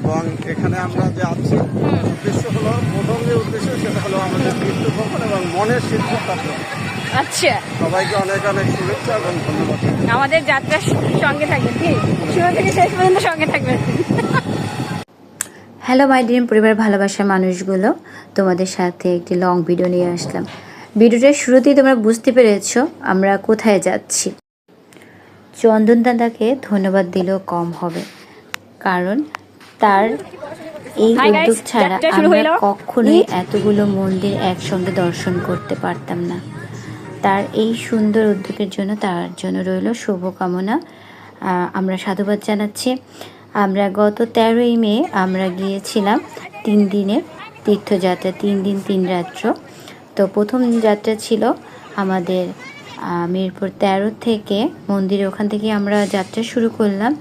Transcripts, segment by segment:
এবং এখানে আমরা যে আছি উদ্দেশ্য হলো প্রথম যে উদ্দেশ্য সেটা হলো আমাদের মৃত্যু ভ্রমণ এবং মনের সিদ্ধি প্রাপ্ত। আচ্ছা, সবাইকে অনেক অনেক শুভেচ্ছা এবং ধন্যবাদ। আমাদের যাত্রার সঙ্গে থাকবেন, ঠিক শুরু থেকে শেষ পর্যন্ত সঙ্গে থাকবেন। হ্যালো মাই ডিয়ার পরিবার, ভালোবাসার মানুষগুলো, তোমাদের সাথে একটি লং ভিডিও নিয়ে আসলাম। ভিডিওটার শুরুতেই তোমরা বুঝতে পেরেছো আমরা কোথায় যাচ্ছি। চন্দন দাদাকে ধন্যবাদ দিলেও কম হবে, কারণ তার এই উদ্যোগ ছাড়া আমরা কখনোই এতগুলো মন্দির একসঙ্গে দর্শন করতে পারতাম না। তার এই সুন্দর উদ্যোগের জন্য তার জন্য রইল শুভকামনা। আমরা সাধুবাদ জানাচ্ছি। আমরা গত 13ই মে আমরা গিয়েছিলাম 3 দিনের তীর্থযাত্রা, 3 দিন 3 রাত্র। তো প্রথম যাত্রা ছিল আমাদের মিরপুর 13 থেকে মন্দিরে, ওখান থেকে আমরা যাত্রা শুরু করলাম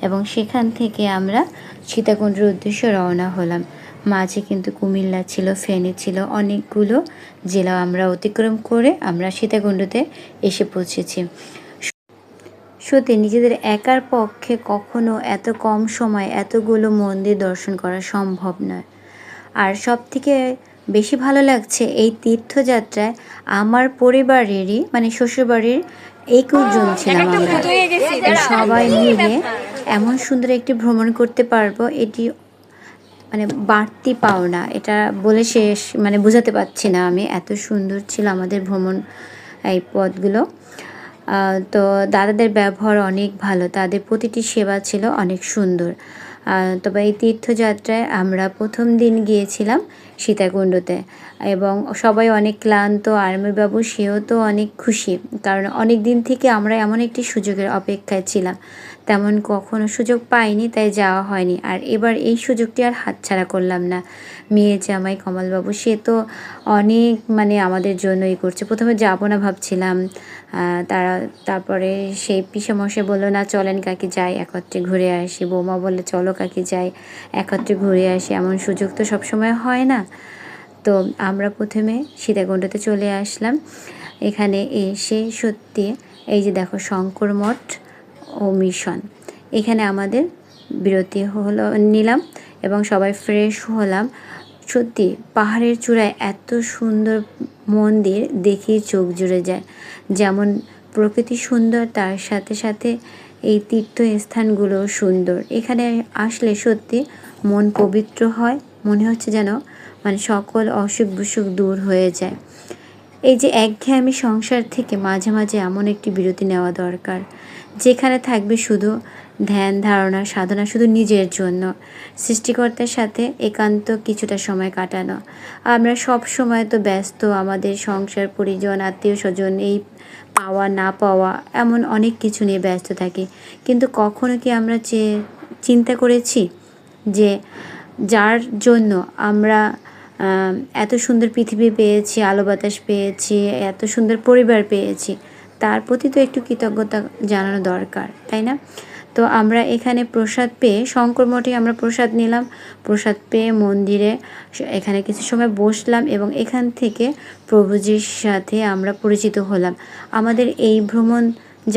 এবং সেখান থেকে আমরা সীতাকুণ্ডের উদ্দেশ্যে রওনা হলাম। মাঝে কিন্তু কুমিল্লা ছিল, ফেনী ছিল, অনেকগুলো জেলা আমরা অতিক্রম করে আমরা সীতাকুণ্ডতে এসে পৌঁছেছি। সত্যি নিজেদের একার পক্ষে কখনো এত কম সময় এতগুলো মন্দির দর্শন করা সম্ভব নয়। আর সব থেকে বেশি ভালো লাগছে এই তীর্থযাত্রায় আমার পরিবারেরই, মানে শ্বশুরবাড়ির 21 জন ছিলাম আমরা। সবাই মিলে এমন সুন্দর একটি ভ্রমণ করতে পারবো, এটি মানে বাড়তি পাওনা। এটা বলে শেষ মানে বোঝাতে পারছি না আমি, এত সুন্দর ছিল আমাদের ভ্রমণ এই পথগুলো। তো দাদাদের ব্যবহার অনেক ভালো, তাদের প্রতিটি সেবা ছিল অনেক সুন্দর। তবে এই তীর্থযাত্রায় আমরা প্রথম দিন গিয়েছিলাম সীতাকুণ্ডতে এবং সবাই অনেক ক্লান্ত। আর্মিবাবু সেও তো অনেক খুশি, কারণ অনেক দিন থেকে আমরা এমন একটি সুযোগের অপেক্ষায় ছিলাম, তেমন কখনো সুযোগ পাইনি, তাই যাওয়া হয়নি। আর এবার এই সুযোগটি আর হাতছাড়া করলাম না। মেয়ে জামাই কমলবাবু সে তো অনেক মানে আমাদের জন্যই করছে। প্রথমে যাবো না ভাবছিলাম, তারপরে সেই পিসেমশাই বললো না চলেন কাকি যাই একত্রে ঘুরে আসি। বৌমা বললে চলো কাকি যাই একত্রে ঘুরে আসি, এমন সুযোগ তো সবসময় হয় না। তো আমরা প্রথমে সীতাকুণ্ডতে চলে আসলাম। এখানে এসে সত্যি এই যে দেখো শঙ্কর মঠ ও মিশন, এখানে আমাদের বিরতি হলো নিলাম এবং সবাই ফ্রেশ হলাম। সত্যি পাহাড়ের চূড়ায় এত সুন্দর মন্দির দেখেই চোখ জুড়ে যায়। যেমন প্রকৃতি সুন্দর, তার সাথে সাথে এই তীর্থস্থানগুলো সুন্দর। এখানে আসলে সত্যি মন পবিত্র হয়, মনে হচ্ছে যেন মানে সকল অসুখ বিসুখ দূর হয়ে যায়। এই যে একঘেয়েমি সংসার থেকে মাঝে মাঝে এমন একটি বিরতি নেওয়া দরকার, যেখানে থাকবে শুধু ধ্যান ধারণা সাধনা, শুধু নিজের জন্য, সৃষ্টিকর্তার সাথে একান্ত কিছুটা সময় কাটানো। আমরা সব সময় তো ব্যস্ত, আমাদের সংসার পরিজন আত্মীয় স্বজন এই পাওয়া না পাওয়া এমন অনেক কিছু নিয়ে ব্যস্ত থাকি, কিন্তু কখনো কি আমরা চিন্তা করেছি যে যার জন্য আমরা এত সুন্দর পৃথিবী পেয়েছি, আলো বাতাস পেয়েছি, এত সুন্দর পরিবার পেয়েছি, তার প্রতি তো একটু কৃতজ্ঞতা জানানো দরকার, তাই না? তো আমরা এখানে প্রসাদ পেয়ে শঙ্কর মঠে আমরা প্রসাদ নিলাম। প্রসাদ পেয়ে মন্দিরে এখানে কিছু সময় বসলাম এবং এখান থেকে প্রভুজির সাথে আমরা পরিচিত হলাম। আমাদের এই ভ্রমণ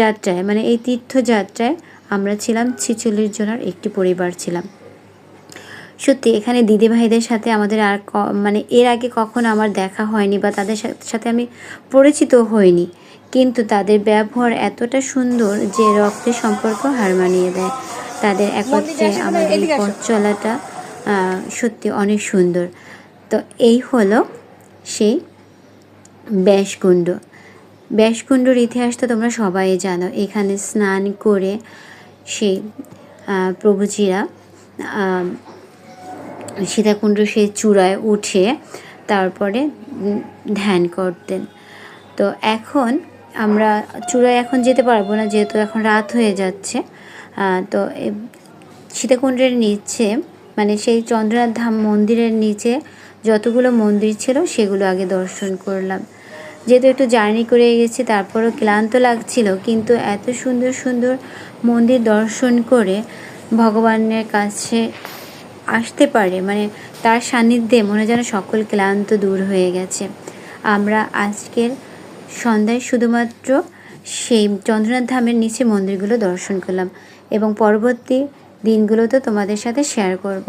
যাত্রায় মানে এই তীর্থযাত্রায় আমরা ছিলাম 46 জনের একটি পরিবার ছিলাম। সত্যি এখানে দিদিভাইদের সাথে আমাদের আর মানে এর আগে কখনো আমার দেখা হয়নি বা তাদের সাথে আমি পরিচিত হইনি, কিন্তু তাদের ব্যবহার এতটা সুন্দর যে রক্তের সম্পর্ক হার মানিয়ে দেয়। তাদের একত্রে আমাদের এই পথ চলাটা সত্যি অনেক সুন্দর। তো এই হলো সেই ব্যাসকুণ্ড। ব্যাসকুণ্ডর ইতিহাস তো তোমরা সবাই জানো। এখানে স্নান করে সেই প্রভুজিরা সীতাকুণ্ড সেই চূড়ায় উঠে তারপরে ধ্যান করতেন। তো এখন আমরা চূড়ায় এখন যেতে পারবো না, যেহেতু এখন রাত হয়ে যাচ্ছে। তো সীতাকুণ্ডের নিচে মানে সেই চন্দ্রনাথ ধাম মন্দিরের নিচে যতগুলো মন্দির ছিল সেগুলো আগে দর্শন করলাম। যেহেতু একটু জার্নি করে গেছি তারপরও ক্লান্ত লাগছিল, কিন্তু এত সুন্দর সুন্দর মন্দির দর্শন করে ভগবানের কাছে আসতে পারে মানে তার সান্নিধ্যে মনে যেন সকল ক্লান্ত দূর হয়ে গেছে। আমরা আজকের সন্ধ্যায় শুধুমাত্র সেই চন্দ্রনাথ ধামের নিচে মন্দিরগুলো দর্শন করলাম এবং পরবর্তী দিনগুলো তো তোমাদের সাথে শেয়ার করব।